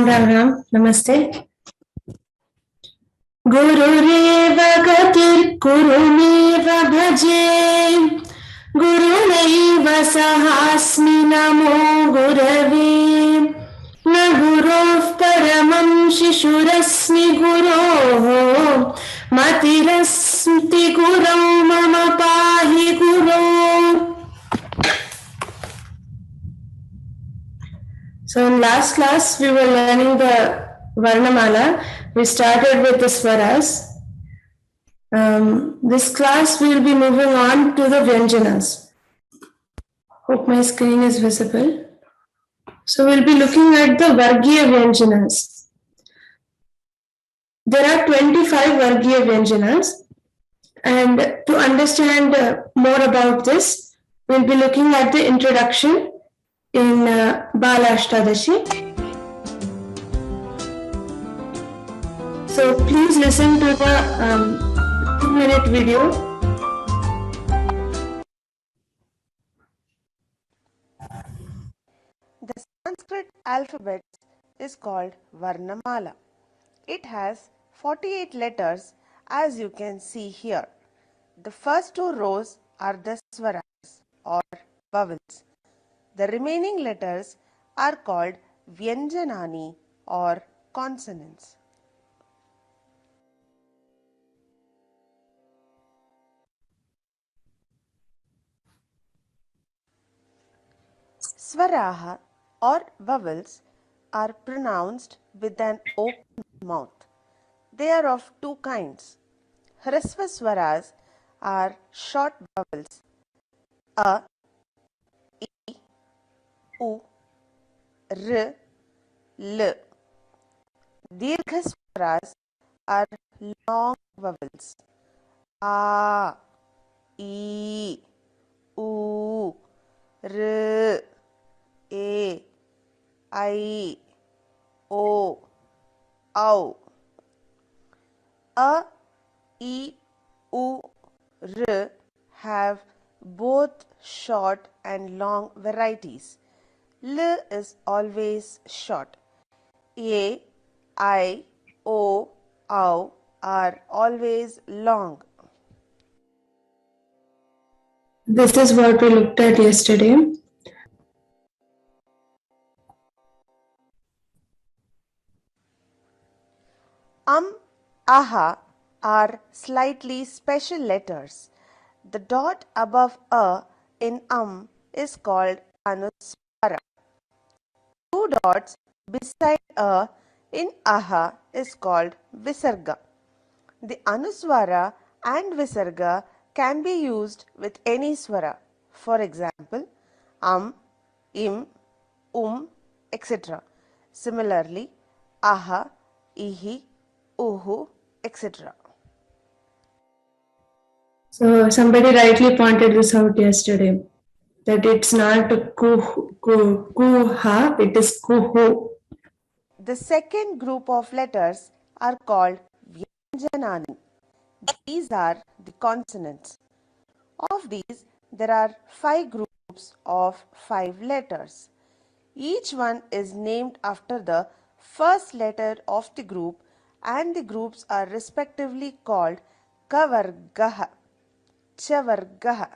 Ram. Namaste. Gurureva gatir kurumeva bhaje Gurunaiva sahasmi namo gurave Na gurof paramam shishurasmi guroho Matirasmti gurau mama pahi guru. So in last class we were learning the Varnamala. We started with the Swaras. This class we will be moving on to the Vyanjanas. Hope my screen is visible. So we'll be looking at the Vargiya Vyanjanas. There are 25 Vargiya Vyanjanas, and to understand more about this, we'll be looking at the introduction in Balashtadashi. So please listen to the 2-minute video. The Sanskrit alphabet is called Varnamala. It has 48 letters, as you can see here. The first 2 rows are the swaras or vowels. The remaining letters are called Vyanjanani or consonants. Swaraha or vowels are pronounced with an open mouth. They are of 2 kinds. Hrasva swaras are short vowels a, I, U, R, L. Dirgha swaras are long vowels a, I, U, R, A, I, O, Au. A, I, U, R have both short and long varieties. L is always short. A, I, O, Au are always long. This is what we looked at yesterday. Aha are slightly special letters. The dot above a in is called anuswara. 2 dots beside a in aha is called visarga. The anuswara and visarga can be used with any swara. For example, im, etc. Similarly, aha, ihi, uhu, etc. So somebody rightly pointed this out yesterday, that it's not kuha, it is kuhu. The second group of letters are called Vyanjanani. These are the consonants. Of these, there are 5 groups of 5 letters. Each one is named after the first letter of the group, and the groups are respectively called Kavargaha, Chavargaha,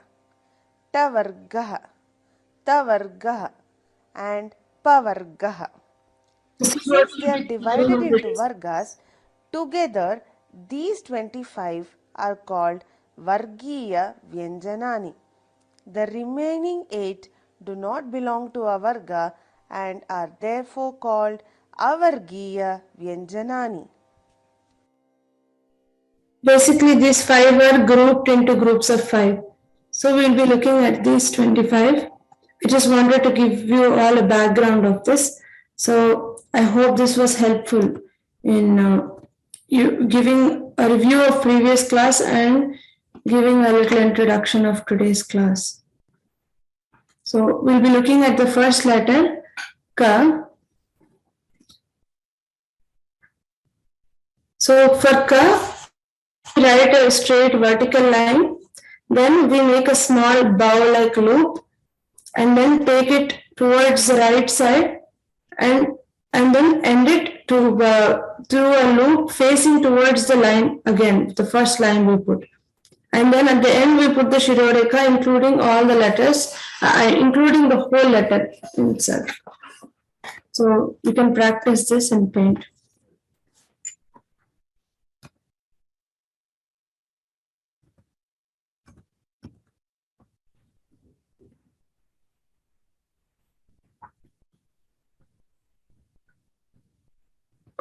Tavargaha, Tavargaha, and Pavargaha. Since they are divided into vargas, together these 25 are called Vargiya Vyanjanani. The remaining 8 do not belong to a varga and are therefore called Avargiya Vyanjanani. Basically, these 5 are grouped into groups of 5. So we'll be looking at these 25. I just wanted to give you all a background of this. So I hope this was helpful in you giving a review of previous class and giving a little introduction of today's class. So we'll be looking at the first letter, Ka. So for Ka, we write a straight vertical line, then we make a small bow-like loop, and then take it towards the right side and and then end it through a loop facing towards the line again, the first line we put. And then at the end we put the Shirorekha, including all the letters, including the whole letter itself. So you can practice this and paint.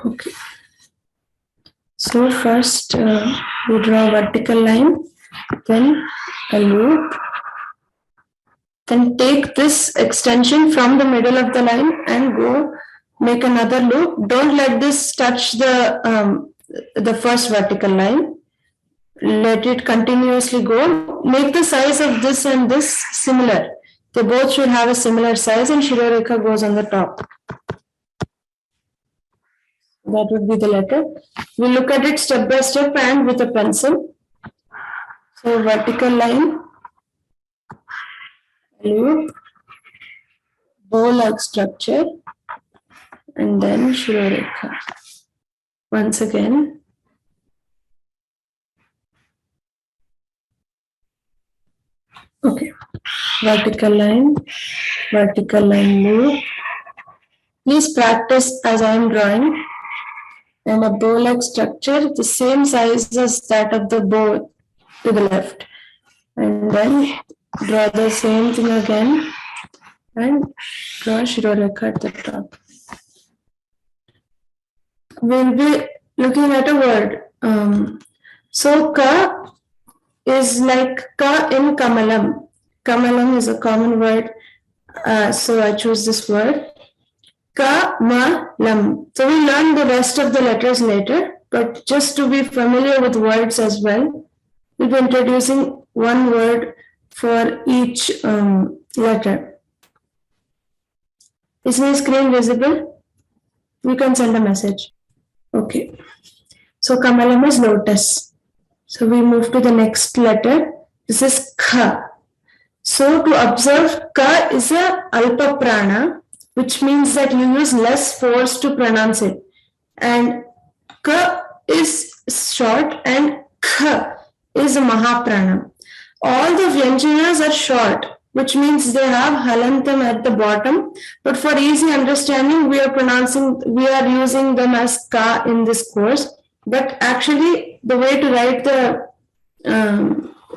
Okay. So first we draw a vertical line, then a loop, then take this extension from the middle of the line and go make another loop. Don't let this touch the first vertical line. Let it continuously go. Make the size of this and this similar. They both should have a similar size, and Shirorekha goes on the top. That would be the letter. We look at it step by step and with a pencil. So vertical line, loop, bow-like structure, and then Shirorekha. Once again. Okay. Vertical line loop. Please practice as I am drawing. And a bow-like structure, the same size as that of the bow to the left. And then draw the same thing again and draw Shirorekha at the top. We'll be looking at a word. So ka is like ka in Kamalam. Kamalam is a common word, so I choose this word. Ka-ma-lam. So we learn the rest of the letters later, but just to be familiar with words as well, we'll be introducing one word for each letter. Is my screen visible? You can send a message. Okay. So Kamalam is lotus. So we move to the next letter. This is Kha. So to observe, Ka is a alpa prana, which means that you use less force to pronounce it. And Ka is short and Kha is a mahaprana. All the Vyanjanas are short, which means they have halantam at the bottom. But for easy understanding, we are using them as Ka in this course. But actually, the way to write the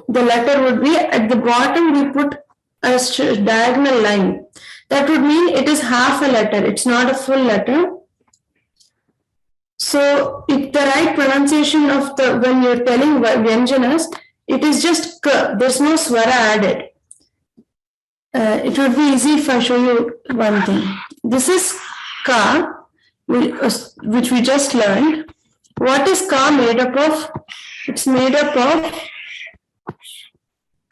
letter would be at the bottom we put a diagonal line. That would mean it is half a letter. It's not a full letter. So if the right pronunciation of when you're telling Vyanjanas, it is just K. There's no swara added. It would be easy if I show you one thing. This is Ka, which we just learned. What is Ka made up of? It's made up of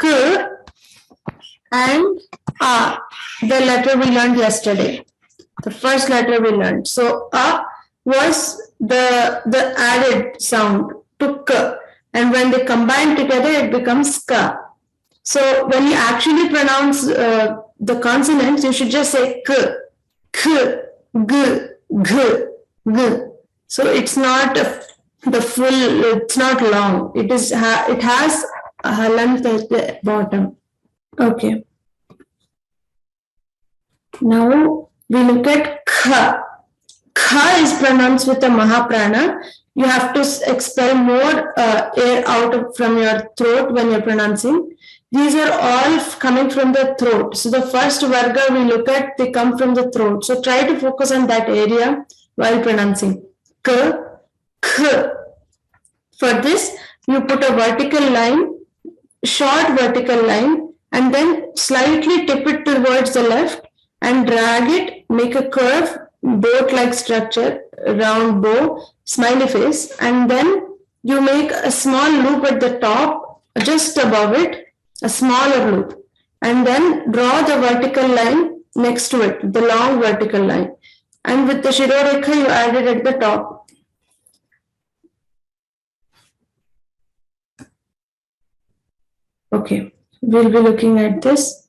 K and A, the letter we learned yesterday, the first letter we learned. So A was the added sound to K, and when they combine together, it becomes Ka. So when you actually pronounce the consonants, you should just say K, K, G, G, G. So it's not the full. It's not long. It has a halant at the bottom. Okay. Now we look at Kha. Kha is pronounced with a mahaprana. You have to expel more air out from your throat when you're pronouncing. These are all coming from the throat. So the first varga we look at, they come from the throat. So try to focus on that area while pronouncing. K, K. For this, you put a vertical line, short vertical line, and then slightly tip it towards the left and drag it, make a curve, boat-like structure, round bow, smiley face, and then you make a small loop at the top, just above it, a smaller loop, and then draw the vertical line next to it, the long vertical line. And with the Shirorekha, you add it at the top. Okay, we'll be looking at this.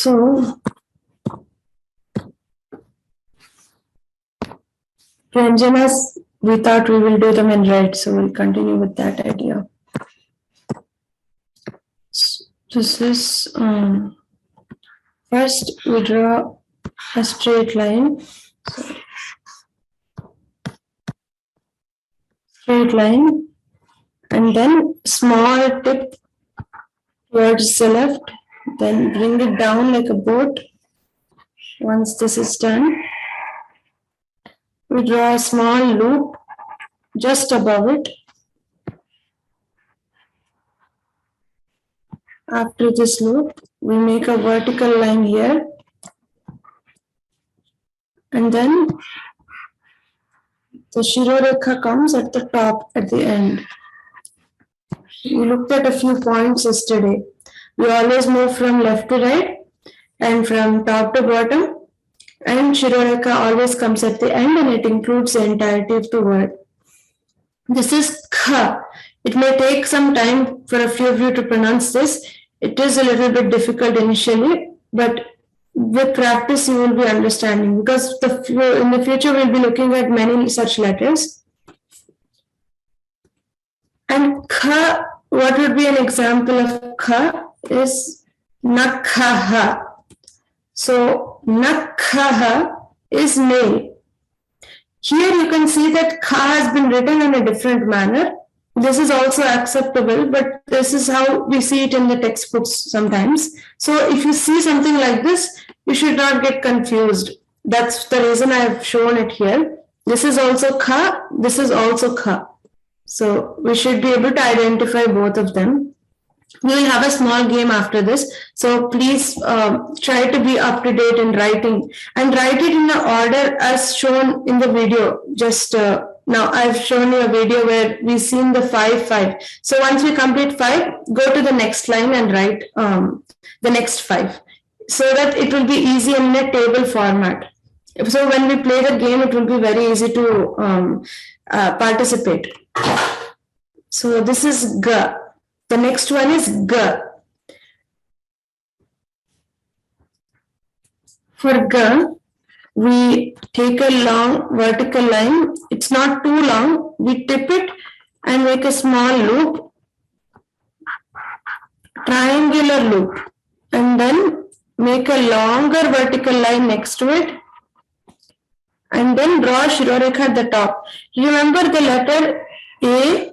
So Vyanjanas, we thought we will do them in red, so we'll continue with that idea. This is first we draw a straight line. Straight line, and then small tip towards the left, then bring it down like a boat. Once this is done, we draw a small loop just above it. After this loop, we make a vertical line here, and then the Shirorekha comes at the top at the end. We looked at a few points yesterday. We always move from left to right and from top to bottom, and Shirorekha always comes at the end and it includes the entirety of the word. This is kha. It may take some time for a few of you to pronounce this. It is a little bit difficult initially, but with practice you will be understanding, because in the future we'll be looking at many such letters. And kha, what would be an example of kha is nakhaha. So nakhaha is male. Here you can see that kha has been written in a different manner. This is also acceptable, but this is how we see it in the textbooks sometimes. So if you see something like this, you should not get confused. That's the reason I have shown it here. This is also kha, this is also kha. So we should be able to identify both of them. We will have a small game after this. So please try to be up to date in writing, and write it in the order as shown in the video. Just now I've shown you a video where we've seen the 5. So once we complete 5, go to the next line and write the next 5, so that it will be easy in a table format. So when we play the game, it will be very easy to participate. So this is ga. The next one is ga. For ga, we take a long vertical line. It's not too long. We tip it and make a small loop, triangular loop, and then make a longer vertical line next to it, and then draw Shirorekha at the top. Remember the letter A,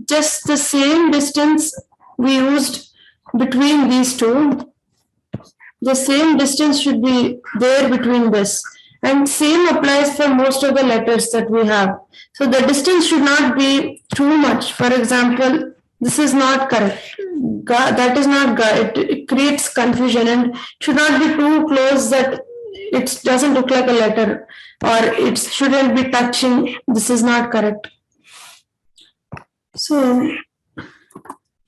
just the same distance we used between these two. The same distance should be there between this. And same applies for most of the letters that we have. So the distance should not be too much. For example, this is not correct. Ga, that is not ga. It creates confusion, and should not be too close that it doesn't look like a letter, or it shouldn't be touching. This is not correct. So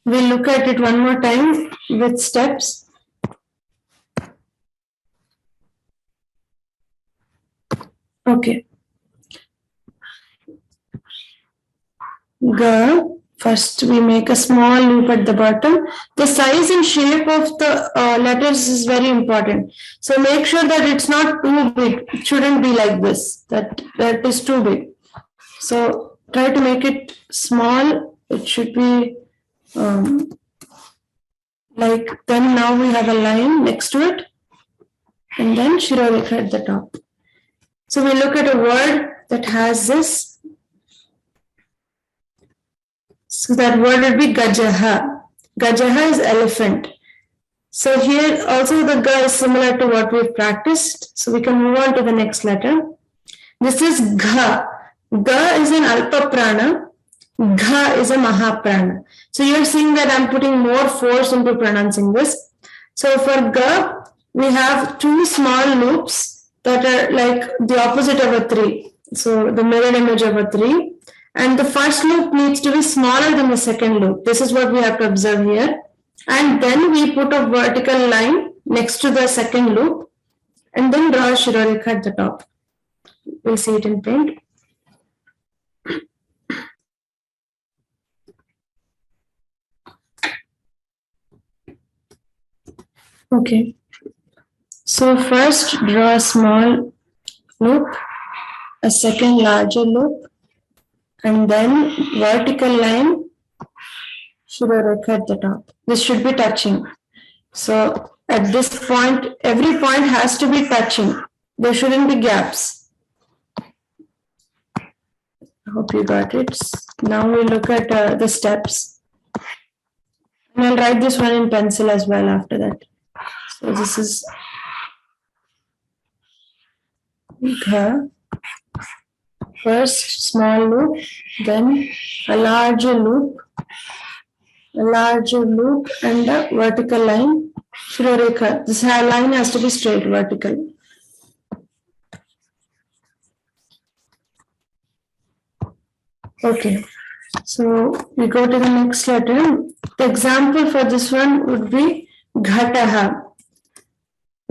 we'll look at it one more time with steps. Okay. Ga. First, we make a small loop at the bottom. The size and shape of the letters is very important. So make sure that it's not too big. It shouldn't be like this. That is too big. So try to make it small. It should be like, then now we have a line next to it, and then Shirorekha at the top. So we look at a word that has this. So that word would be gajaha. Gajaha is elephant. So here also the ga is similar to what we've practiced. So we can move on to the next letter. This is gha. Ga is an alpa prana. Gha is a mahaprana. So you're seeing that I'm putting more force into pronouncing this. So for ga, we have 2 small loops that are like the opposite of a 3. So the mirror image of a 3. And the first loop needs to be smaller than the second loop. This is what we have to observe here. And then we put a vertical line next to the second loop, and then draw a Shirorekha at the top. We'll see it in paint. Okay. So first draw a small loop, a second larger loop, and then vertical line should occur at the top. This should be touching. So at this point, every point has to be touching. There shouldn't be gaps. I hope you got it. Now we look at the steps. And I'll write this one in pencil as well after that. So this is Gha. First small loop, then a larger loop, and a vertical line. Shrirekha. This line has to be straight, vertical. Okay, so we go to the next letter. The example for this one would be Ghataha.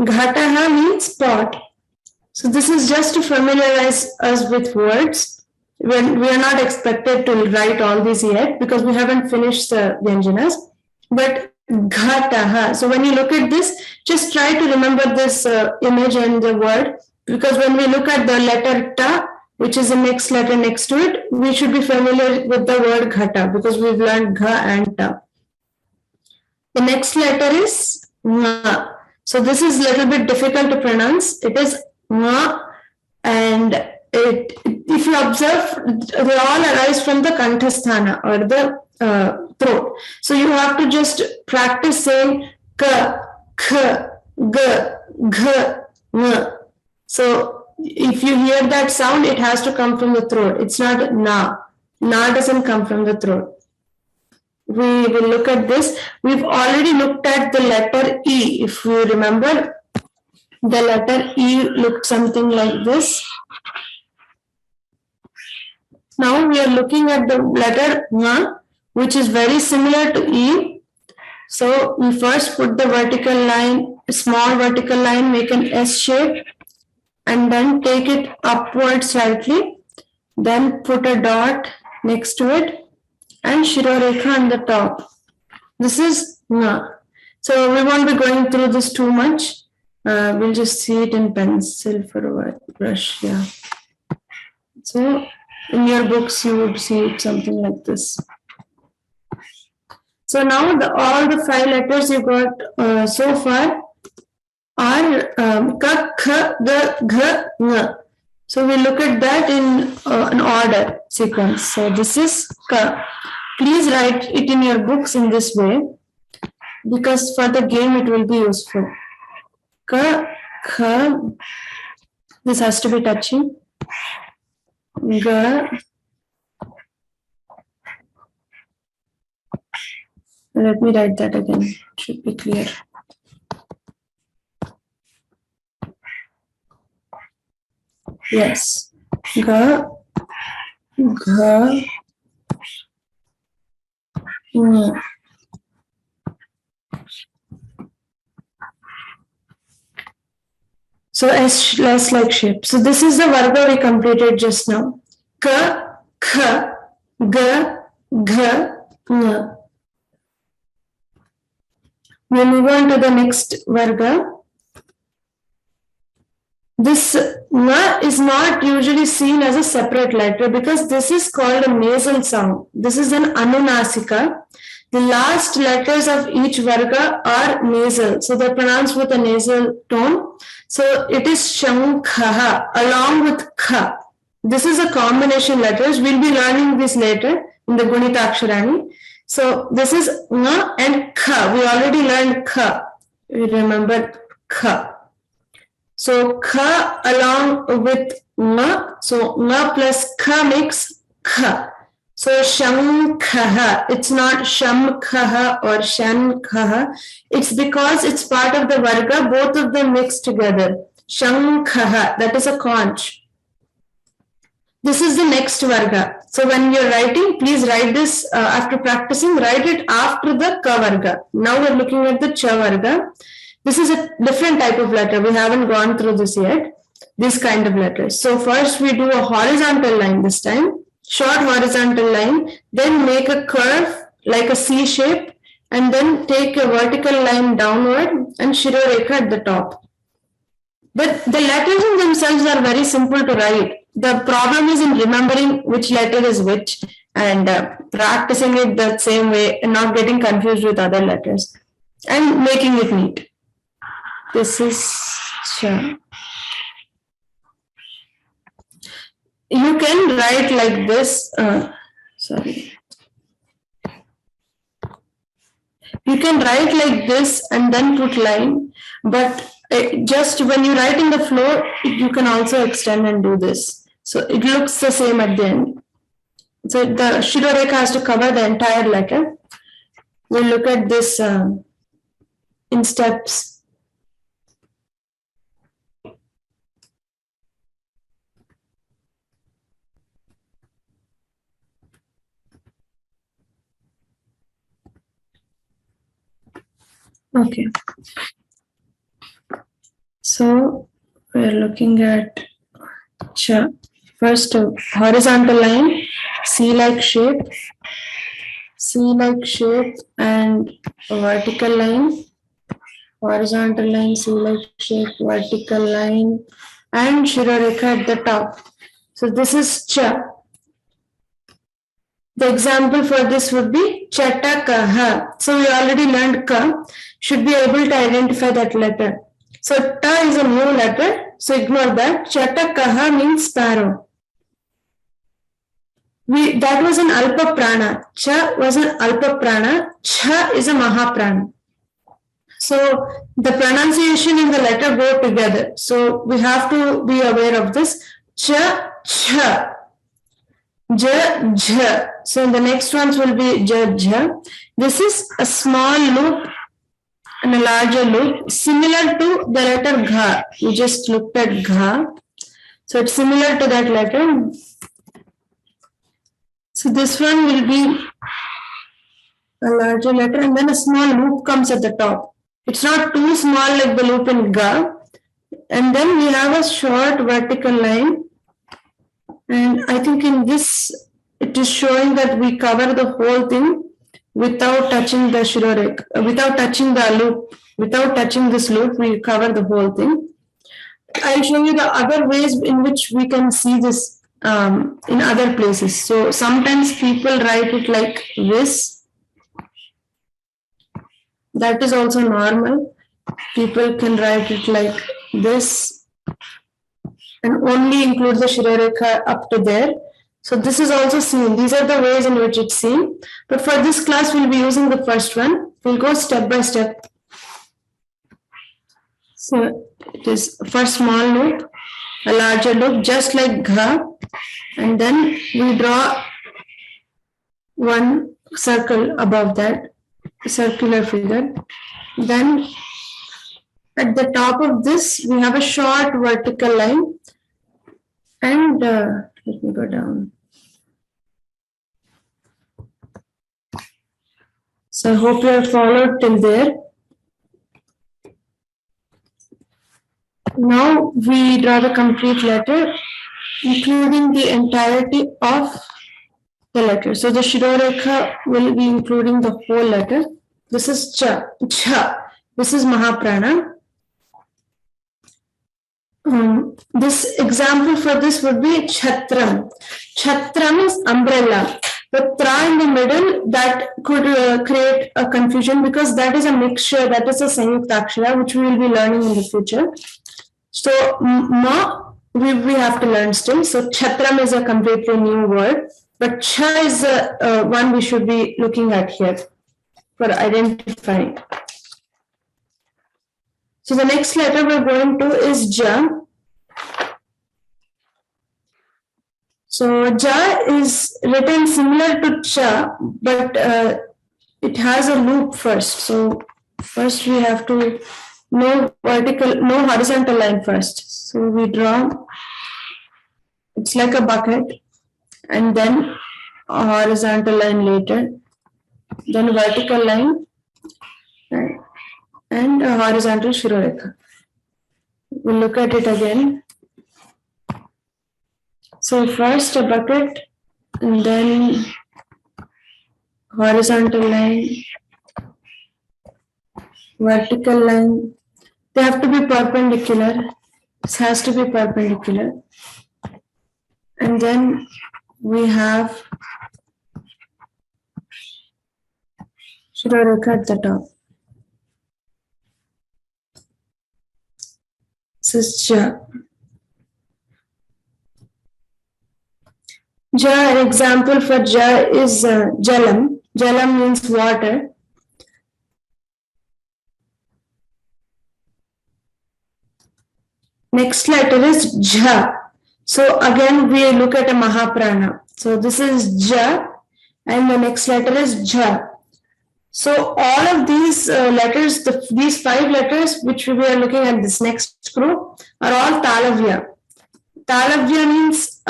Ghataha means pot. So this is just to familiarize us with words. When we are not expected to write all these yet because we haven't finished the Vyanjanas. But Ghataha. So when you look at this, just try to remember this image and the word, because when we look at the letter Ta, which is the next letter next to it, we should be familiar with the word Ghata because we've learned Gha and Ta. The next letter is Nga. So this is a little bit difficult to pronounce. It is Nga, and if you observe, they all arise from the kanthasthana or the throat. So you have to just practice saying K, K, G, G, Ng. So if you hear that sound, it has to come from the throat. It's not Na. Na doesn't come from the throat. We will look at this. We've already looked at the letter E. If you remember, the letter E looked something like this. Now we are looking at the letter Ng, which is very similar to E. So we first put the vertical line, small vertical line, make an S shape, and then take it upward slightly. Then put a dot next to it and Shirorekha on the top. This is Ng. So we won't be going through this too much. We'll just see it in pencil for a brush. Yeah. So in your books, you would see it something like this. So now all the 5 letters you got so far are Ka, Kha, Ga, Gha, Ng. So we look at that in an order sequence. So this is Ka. Please write it in your books in this way, because for the game it will be useful. Ka, Kha, this has to be touching. Ga, let me write that again, it should be clear. Yes, Ga, Gha, Ng. So S like shape. So this is the Varga we completed just now. Ka, Kha, Ga, Gha, Ng. We'll move on to the next Varga. This Na is not usually seen as a separate letter because this is called a nasal sound. This is an Anunasika. The last letters of each Varga are nasal. So they're pronounced with a nasal tone. So it is Shankhaha along with Kha. This is a combination letters. We'll be learning this later in the Gunitaksharani. So this is Nga and Kha. We already learned Kha. We remember Kha. So Kha along with Nga. So Nga plus Kha makes Kha. So Shankhaha. It's not Shamkhaha or Shankhaha. It's because it's part of the Varga. Both of them mixed together. Shankhaha. That is a conch. This is the next Varga. So when you're writing, please write this after practicing. Write it after the Ka Varga. Now we're looking at the Cha Varga. This is a different type of letter. We haven't gone through this yet. This kind of letters. So first we do a horizontal line this time. Short horizontal line. Then make a curve like a C shape. and then take a vertical line downward and Shirorekha at the top. But the letters in themselves are very simple to write. The problem is in remembering which letter is which and practicing it the same way and not getting confused with other letters and making it neat. This is Cha. You can write like this. Sorry. You can write like this and then put line, but just when you write in the floor, you can also extend and do this. So it looks the same at the end. So the Shirorekha has to cover the entire letter. We'll look at this in steps. Okay. So we're looking at Cha. First, horizontal line, C-like shape, and a vertical line, horizontal line, C-like shape, vertical line, and Shirorekha at the top. So this is Cha. The example for this would be Chatakaha. So we already learned Ka. Should be able to identify that letter. So Ta is a new letter. So ignore that. Chatakaha means sparrow. That was an Alpa Prana. Cha was an Alpa Prana. Cha is a Mahaprana. So the pronunciation and the letter go together. So we have to be aware of this. Cha, cha. J, j. So the next ones will be j, j. This is a small loop and a larger loop similar to the letter gha. We just looked at gha. So it's similar to that letter. So this one will be a larger letter and then a small loop comes at the top. It's not too small like the loop in ga. And then we have a short vertical line. And I think in this, it is showing that we cover the whole thing without touching the Shirorekha, without touching the loop, without touching this loop, we cover the whole thing. I'll show you the other ways in which we can see this in other places. So sometimes people write it like this. That is also normal. People can write it like this and only include the Shirorekha up to there. So this is also seen. These are the ways in which it's seen. But for this class, we'll be using the first one. We'll go step by step. So it is first small loop, a larger loop, just like Gha. And then we draw one circle above that, a circular figure. Then at the top of this, we have a short vertical line. And let me go down. So I hope you have followed till there. Now we draw the complete letter, including the entirety of the letter. So the Shirorekha will be including the whole letter. This is Cha. Cha. This is Mahaprana. This example for this would be Chhatram. Chhatram is umbrella. The tra in the middle, that could create a confusion because that is a mixture, that is a Sanyuktakshara, which we will be learning in the future. So ma, we have to learn still. So Chhatram is a completely new word, but Cha is the one we should be looking at here for identifying. So the next letter we're going to is Ja. So Ja is written similar to Cha, but it has a loop first. So first we have to no horizontal line first. So we draw, it's like a bucket, and then a horizontal line later, then a vertical line, and a horizontal Shirorekha. We'll look at it again. So first a bucket, and then horizontal line, vertical line. They have to be perpendicular. This has to be perpendicular. And then we have Shirarekha at the top. This is Ja. Ja, an example for Ja is Jalam. Jalam means water. Next letter is Jha. So again we look at a Mahaprana. So this is Ja and the next letter is Jha. So all of these letters, these 5 letters which we are looking at this next group are all Talavya. Talavya means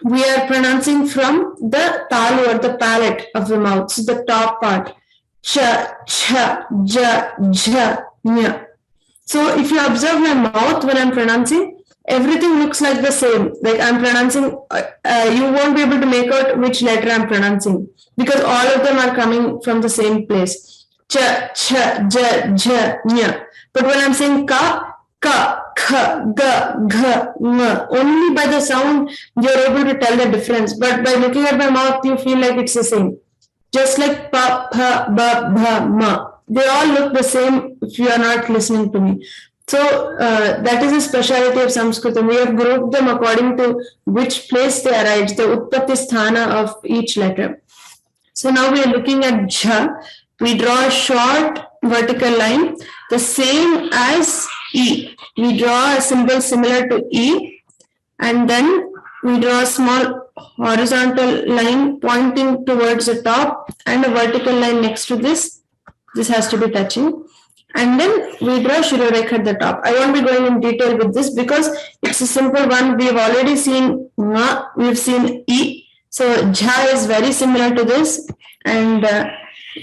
we are pronouncing from the talu or the palate of the mouth, so the top part. Cha, cha, ja, jha, nya. So if you observe my mouth when I'm pronouncing, everything looks like the same. Like I'm pronouncing, you won't be able to make out which letter I'm pronouncing because all of them are coming from the same place. Cha, cha, ja, jha, nya. But when I'm saying ka, ka, kha, ga, gha, nga, only by the sound you're able to tell the difference. But by looking at my mouth, you feel like it's the same. Just like pa, pha, ba, bha, ma. They all look the same if you are not listening to me. So that is a speciality of Sanskritam. We have grouped them according to which place they arise, the Utpatti Sthana of each letter. So now we are looking at Jha. We draw a short vertical line, the same as E. We draw a symbol similar to E, and then we draw a small horizontal line pointing towards the top and a vertical line next to this. This has to be touching. And then we draw Shirorekha at the top. I won't be going in detail with this because it's a simple one. We've already seen Ma, we've seen E. So Jha is very similar to this. And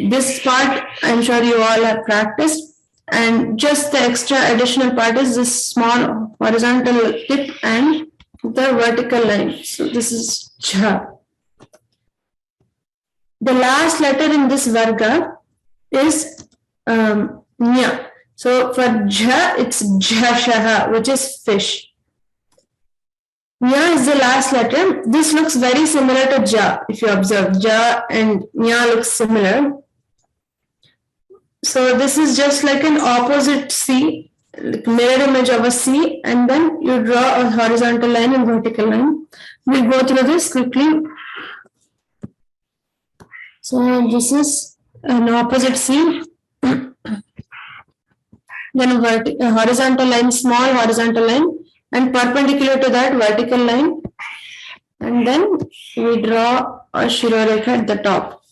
this part, I'm sure you all have practiced. And just the extra additional part is this small horizontal tip and the vertical line. So this is Jha. The last letter in this Varga is Nya. So for Jha, it's Jhashaha, which is fish. Nya is the last letter. This looks very similar to Ja. If you observe, Ja and Nya looks similar. So this is just like an opposite C, like mirror image of a C, and then you draw a horizontal line and vertical line. We'll go through this quickly. So this is an opposite C. Then a horizontal line, small horizontal line, and perpendicular to that vertical line. And then we draw a Shirorekha at the top.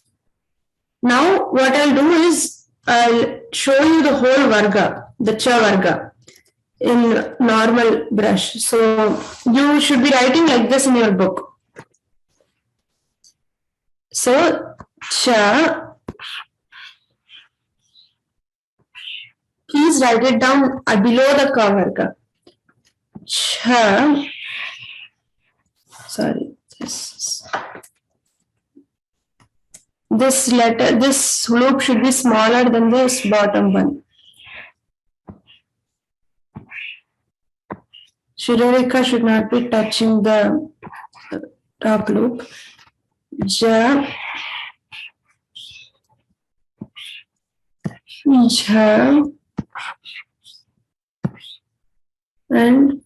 Now what I'll do is I'll show you the whole Varga, the Cha Varga, in normal brush. So you should be writing like this in your book. So Cha, please write it down below the Ka Varga. Cha, sorry, this letter, this loop should be smaller than this bottom one. Shirorekha should not be touching the top loop. Ja, Jha, and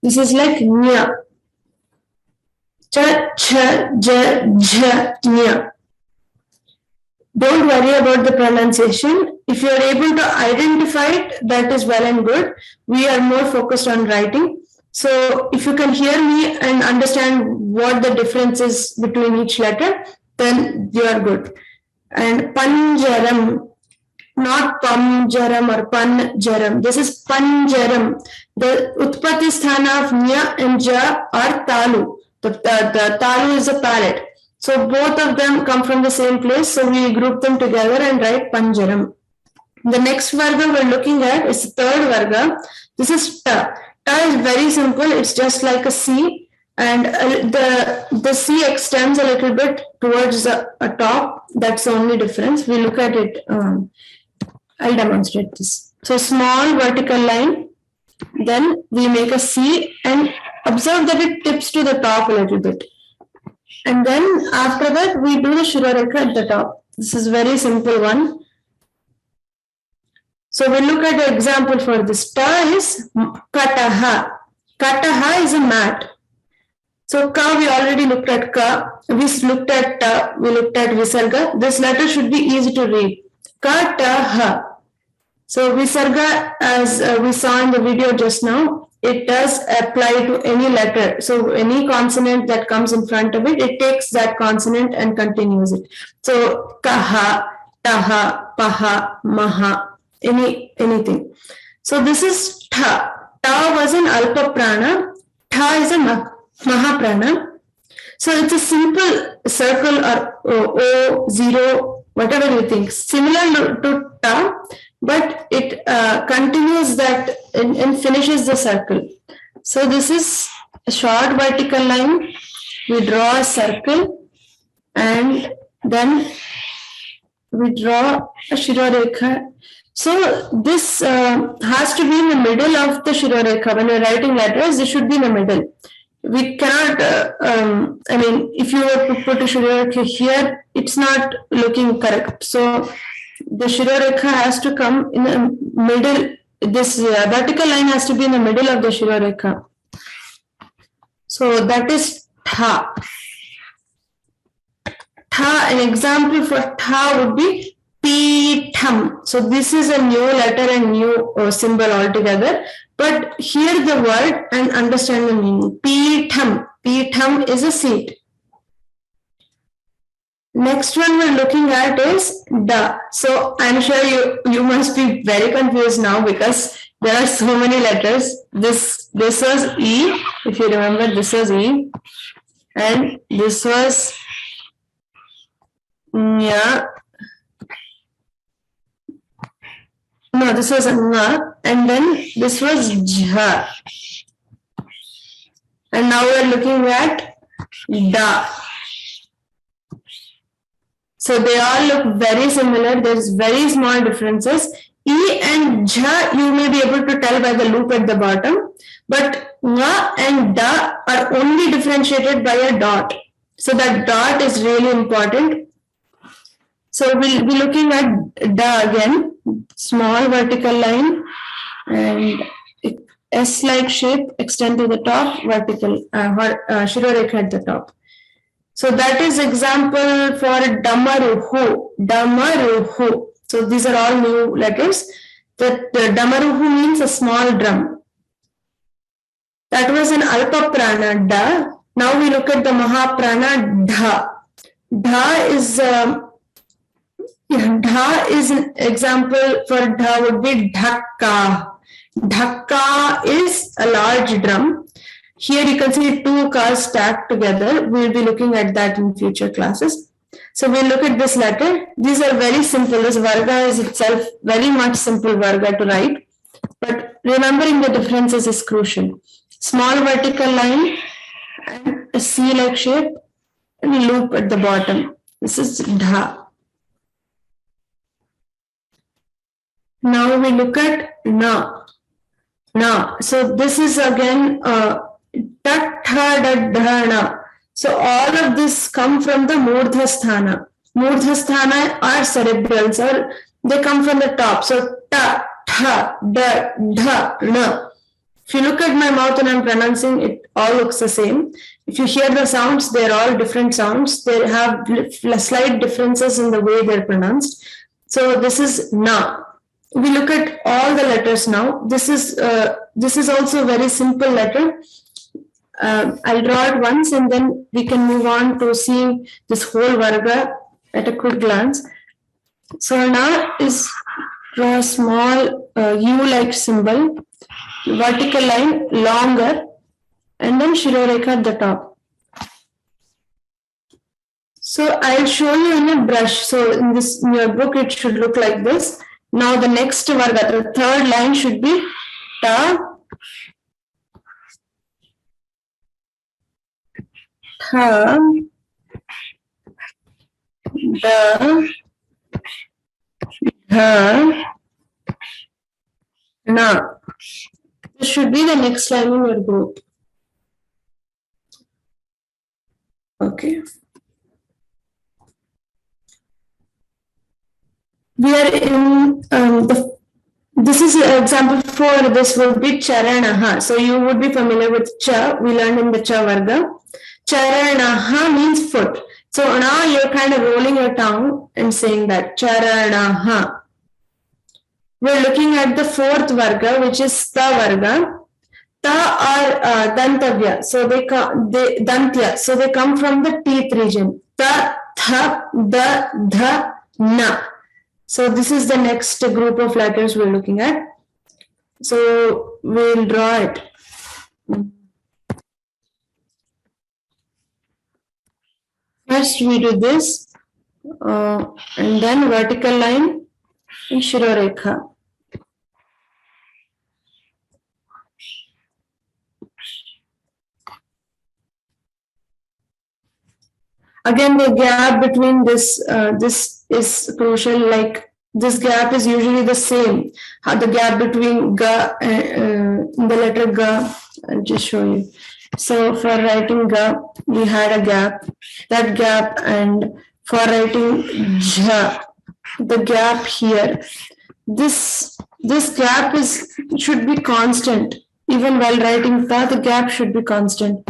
this is like Nya. Cha, cha, ja, jha, nya. Don't worry about the pronunciation. If you are able to identify it, that is well and good. We are more focused on writing. So if you can hear me and understand what the difference is between each letter, then you are good. And Panjaram, not Pamjaram or Panjaram. This is Panjaram. The Utpatti Sthana of Nya and Ja are Talu. The Talu is a palate. So both of them come from the same place. So we group them together and write Panjaram. The next Varga we're looking at is the third Varga. This is Ta. Ta is very simple. It's just like a C. And the C extends a little bit towards a top. That's the only difference. We look at it. I'll demonstrate this. So small vertical line, then we make a C and observe that it tips to the top a little bit. And then after that, we do the Shirorekha at the top. This is very simple one. So we look at the example for this. Ta is kataha. Kataha is a mat. So ka, we already looked at ka. We looked at ta. We looked at visarga. This letter should be easy to read. Kataha. So visarga, as we saw in the video just now, it does apply to any letter. So any consonant that comes in front of it, it takes that consonant and continues it. So kaha, taha, paha, maha, anything. So this is tha. Ta was an alpa prana. Tha is a maha prana. So it's a simple circle or O, zero, whatever you think, similar to ta, but it continues that and finishes the circle. So this is a short vertical line. We draw a circle and then we draw a Shirorekha. So this has to be in the middle of the Shirorekha. When you're writing letters, this should be in the middle. We cannot, if you were to put a Shirorekha here, it's not looking correct. So the Shirorekha has to come in the middle. This vertical line has to be in the middle of the Shirorekha. So that is tha. Tha, an example for tha would be pitham. So this is a new letter and new symbol altogether. But hear the word and understand the meaning. Pitham. Pitham is a seat. Next one we're looking at is da. So I'm sure you must be very confused now because there are so many letters. This was E, if you remember, this was E. And this was Nya. No, this was Nga. And then this was Jha. And now we're looking at Da. So they all look very similar. There's very small differences. E and Jha you may be able to tell by the loop at the bottom. But Nga and Da are only differentiated by a dot. So that dot is really important. So we'll be looking at Da again. Small vertical line and S-like shape, extend to the top, vertical, Shirorekha at the top. So that is example for Damaruhu. Damaruhu. So these are all new letters. The Damaruhu means a small drum. That was an Alpa Prana, Da. Now we look at the Mahaprana, Dha. Dha is an example for Dha would be Dhakka. Dhakka is a large drum. Here you can see two cars stacked together. We'll be looking at that in future classes. So we'll look at this letter. These are very simple. This Varga is itself very much simple Varga to write. But remembering the differences is crucial. Small vertical line and a C-like shape and a loop at the bottom. This is Dha. Now we look at Na. Na. So this is again Tat-tha-dat-dha-na. So all of this come from the Murdhasthana. Murdhasthana are cerebrals, or they come from the top. So ta, tha, da, dha, na. If you look at my mouth and I'm pronouncing, it all looks the same. If you hear the sounds, they're all different sounds. They have slight differences in the way they're pronounced. So this is Na. We look at all the letters now. This is also a very simple letter. I'll draw it once and then we can move on to seeing this whole Varga at a quick glance. So now is draw a small U-like symbol, vertical line longer, and then Shirorekha at the top. So I'll show you in a brush. So in your book it should look like this. Now the next Varga, the third line should be Ta, tha, da, dha, na. This should be the next line in your group. Okay. We are in this is example 4. This would be charanaha. So you would be familiar with cha. We learned in the cha varga. Charanaha means foot. So now you're kind of rolling your tongue and saying that charanaha. We're looking at the 4th varga, which is ta varga. Ta are dantavya. So they dantya. So they come from the teeth region. Ta, tha, da, dha, na. So this is the next group of letters we're looking at. So we'll draw it. First we do this and then vertical line and shirorekha. Again, the gap between this is crucial. Like this gap is usually the same. The gap between ga the letter ga. I'll just show you. So for writing ga, we had a gap. That gap, and for writing jha, the gap here. This gap should be constant. Even while writing ta, the gap should be constant.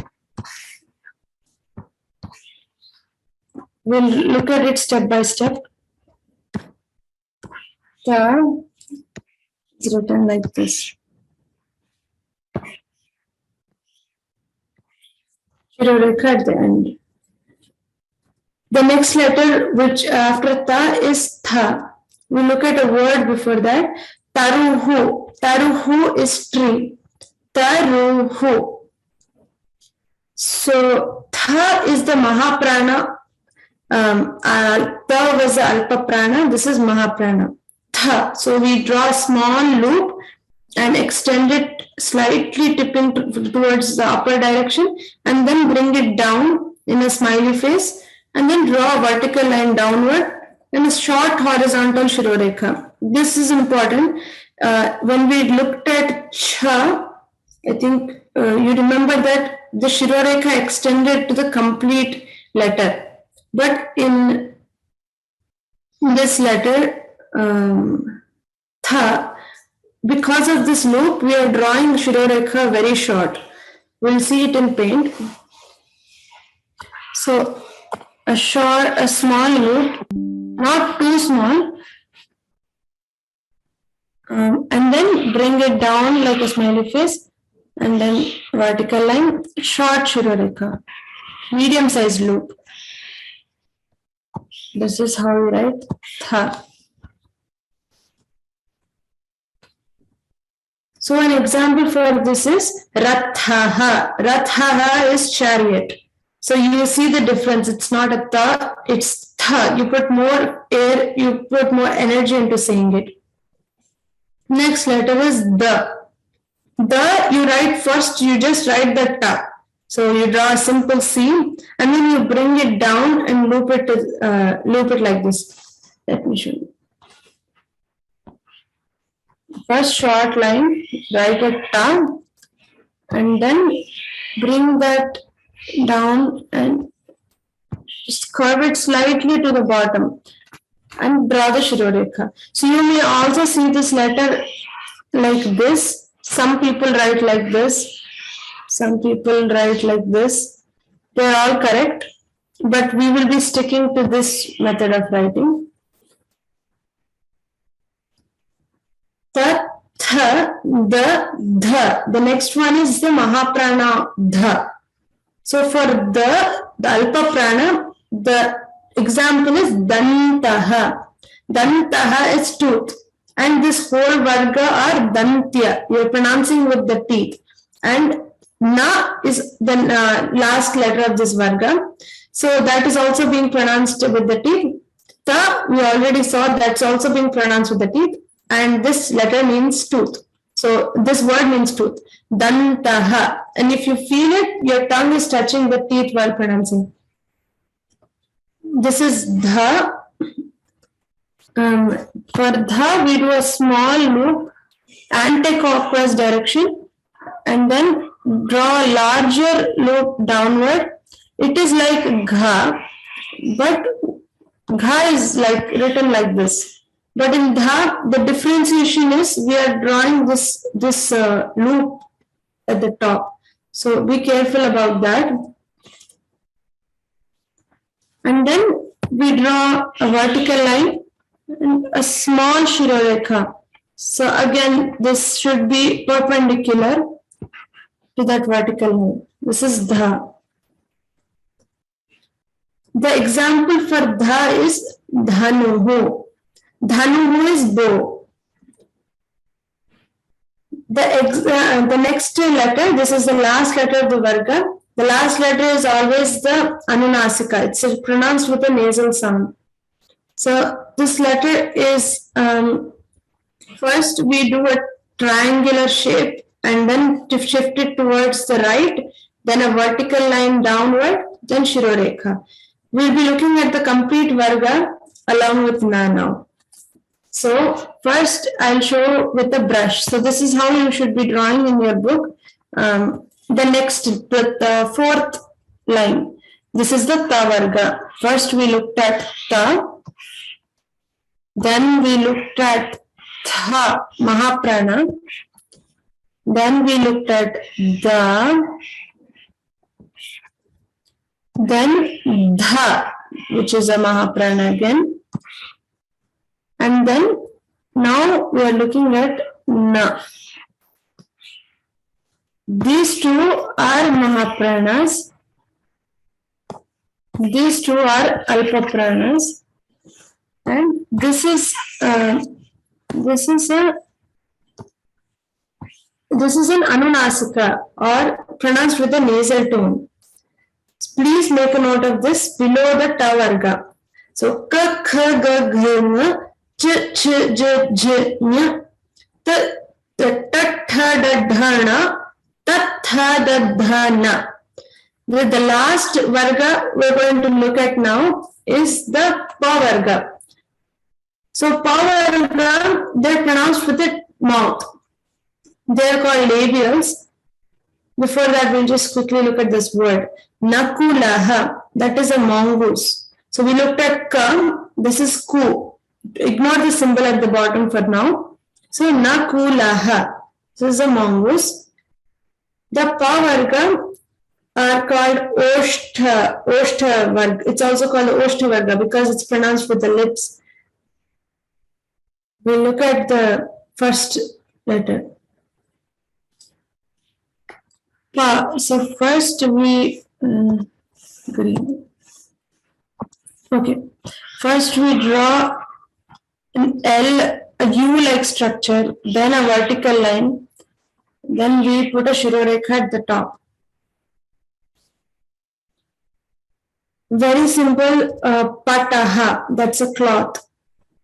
We'll look at it step by step. Ta is written like this. Shirorekha at the end. The next letter, which after ta, is tha. We look at a word before that. Taruhu. Taruhu is tree. Taruhu. So tha is the mahaprana. Ta was the alpa prana. This is mahaprana. Tha. So we draw a small loop and extend it slightly, tipping towards the upper direction, and then bring it down in a smiley face, and then draw a vertical line downward and a short horizontal shirorekha. This is important. When we looked at cha, I think you remember that the shirorekha extended to the complete letter. But in this letter, tha, because of this loop, we are drawing shirorekha very short. We'll see it in paint. So a small loop, not too small, and then bring it down like a smiley face, and then vertical line, short shirorekha, medium sized loop. This is how we write tha. So an example for this is rathaha. Rathaha is chariot. So you see the difference. It's not a tha, it's tha. You put more air, you put more energy into saying it. Next letter is the. The you write first, you just write the ta. So you draw a simple seam and then you bring it down and loop it like this. Let me show you. First short line, write a ta, and then bring that down and just curve it slightly to the bottom and draw the shirorekha. So you may also see this letter like this. Some people write like this. Some people write like this. They are all correct, but we will be sticking to this method of writing. Ta, tha, the, dha. The next one is the mahaprana dha. So for the alpa prana, the example is dantaha. Dantaha is tooth. And this whole varga are dantya. You are pronouncing with the teeth. And na is the last letter of this varga. So that is also being pronounced with the teeth. Ta, we already saw, that's also being pronounced with the teeth. And this letter means tooth. So this word means tooth. Dantaha. And if you feel it, your tongue is touching the teeth while pronouncing. This is dha. For dha, we do a small loop anti-clockwise direction and then draw a larger loop downward. It is like gha, but gha is like written like this. But in dha, the differentiation is we are drawing this loop at the top. So be careful about that. And then we draw a vertical line and a small shirorekha. So again, this should be perpendicular to that vertical line. This is dha. The example for dha is dhanuhu. Dhanuhu is bow. The next letter, this is the last letter of the varga. The last letter is always the anunasika. It's pronounced with a nasal sound. So this letter is, first we do a triangular shape and then shift it towards the right, then a vertical line downward, then shirorekha. We'll be looking at the complete varga along with na now. So first I'll show with a brush. So this is how you should be drawing in your book. The fourth line. This is the ta varga. First we looked at ta. Then we looked at tha, mahaprana. Then we looked at da. Then dha, which is a mahaprana again. And then now we are looking at na. These two are mahapranas. These two are alpapranas. And this is an anunasika or pronounced with a nasal tone. Please make a note of this below the ta varga. So ka kha ga gha na ch ch j j nya ta ta tha da dha na ta tha da dha na. The last varga we're going to look at now is the pa varga. So pa varga, they're pronounced with the mouth. They're called labials. Before that, we'll just quickly look at this word. Nakulaha, that is a mongoose. So we looked at ka, this is ku. Ignore the symbol at the bottom for now. So nakulaha, this is a mongoose. The pa varga are called oshtha varga. It's also called the oshtha varga because it's pronounced with the lips. We'll look at the first letter. Pa. So first we green. Okay. First we draw an L, a U-like structure, then a vertical line, then we put a shirorekha at the top. Very simple. Pataha, that's a cloth.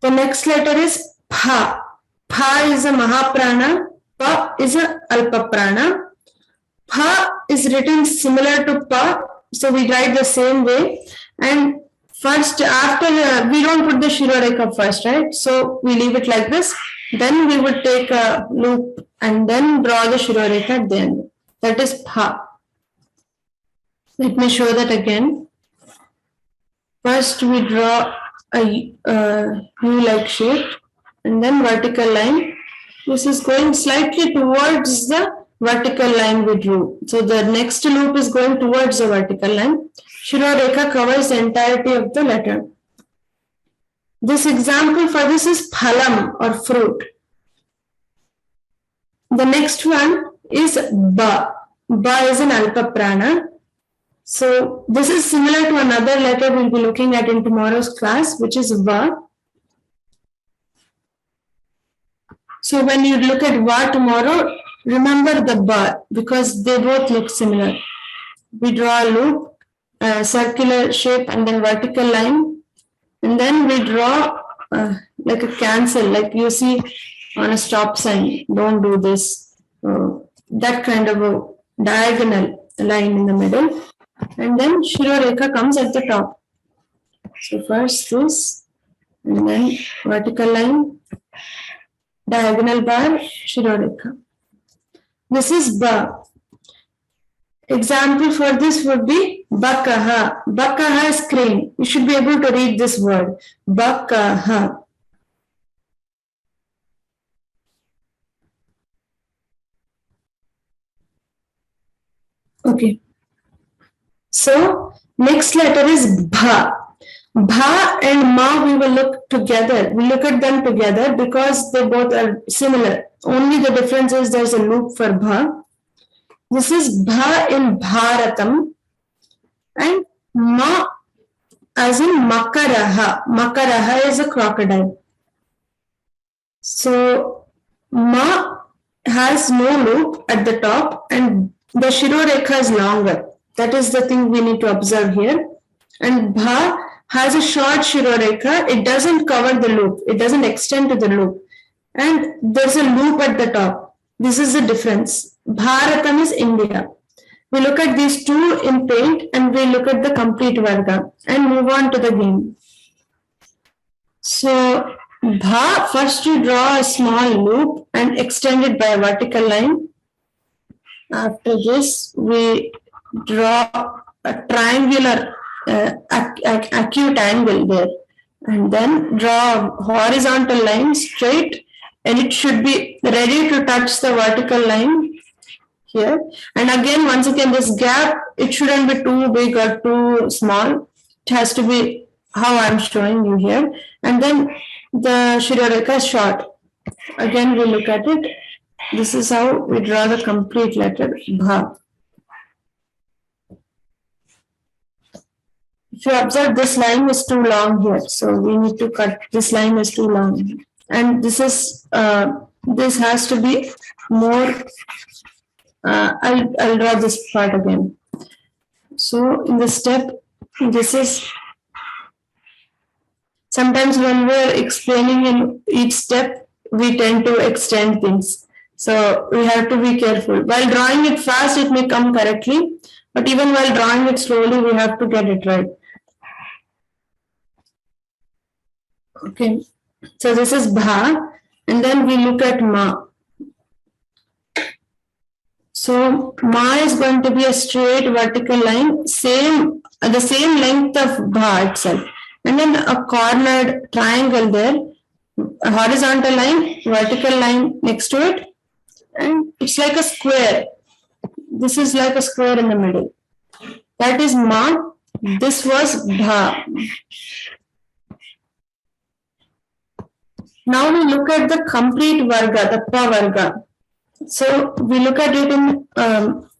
The next letter is pha. Pha is a mahaprana. Pa is a alpaprana. Pha is written similar to pa, so we write the same way. And first, after we don't put the shirorekha first, right? So we leave it like this. Then we would take a loop and then draw the shirorekha at the end. That is pha. Let me show that again. First, we draw a U-like shape and then vertical line. This is going slightly towards the vertical line we drew. So the next loop is going towards the vertical line. Shirorekha covers the entirety of the letter. This example for this is phalam or fruit. The next one is ba. Ba is an alpaprana. So this is similar to another letter we'll be looking at in tomorrow's class, which is va. So when you look at va tomorrow, remember the ba because they both look similar. We draw a loop, a circular shape and then vertical line. And then we draw like a cancel, like you see on a stop sign. Don't do this. That kind of a diagonal line in the middle. And then Shirorekha comes at the top. So first this, and then vertical line, diagonal bar, Shirorekha. This is Ba. Example for this would be Bakaha. Bakaha is crane. You should be able to read this word. Bakaha. Okay. So next letter is Bha. Bha and Ma we will look together. We look at them together because they both are similar. Only the difference is there's a loop for Bha. This is Bha in Bharatam and Ma as in Makaraha. Makaraha is a crocodile. So Ma has no loop at the top and the Shirorekha is longer. That is the thing we need to observe here. And Bha has a short Shirorekha. It doesn't cover the loop. It doesn't extend to the loop. And there's a loop at the top. This is the difference. Bharatam is India. We look at these two in paint and we look at the complete Varga and move on to the game. So Bha, first you draw a small loop and extend it by a vertical line. After this, we draw a triangular acute angle there and then draw a horizontal line straight, and it should be ready to touch the vertical line here. And again, once again, this gap, it shouldn't be too big or too small. It has to be how I'm showing you here. And then the Shirorekha is short. Again, we look at it. This is how we draw the complete letter Bha. If you observe, this line is too long here, so we need to cut. This line is too long, and this is this has to be more. I'll draw this part again. So in this step, this is. Sometimes when we're explaining in each step, we tend to extend things. So we have to be careful. While drawing it fast, it may come correctly, but even while drawing it slowly, we have to get it right. Okay, so this is Bha, and then we look at Ma. So Ma is going to be a straight vertical line, the same length of Bha itself, and then a cornered triangle there, a horizontal line, vertical line next to it, and it's like a square. This is like a square in the middle. That is Ma. This was Bha. Now we look at the complete Varga, the Pa Varga. So we look at it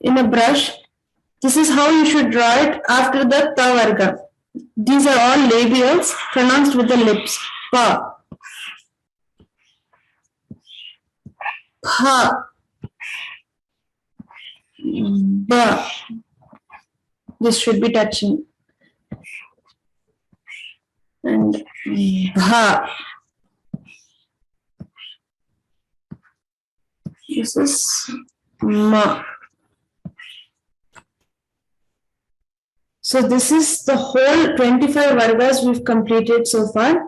in a brush. This is how you should draw it after the Ta Varga. These are all labials pronounced with the lips. Pa. Pa. Ba. This should be touching. And Bha. This is Ma. So this is the whole 25 Vargas we've completed so far.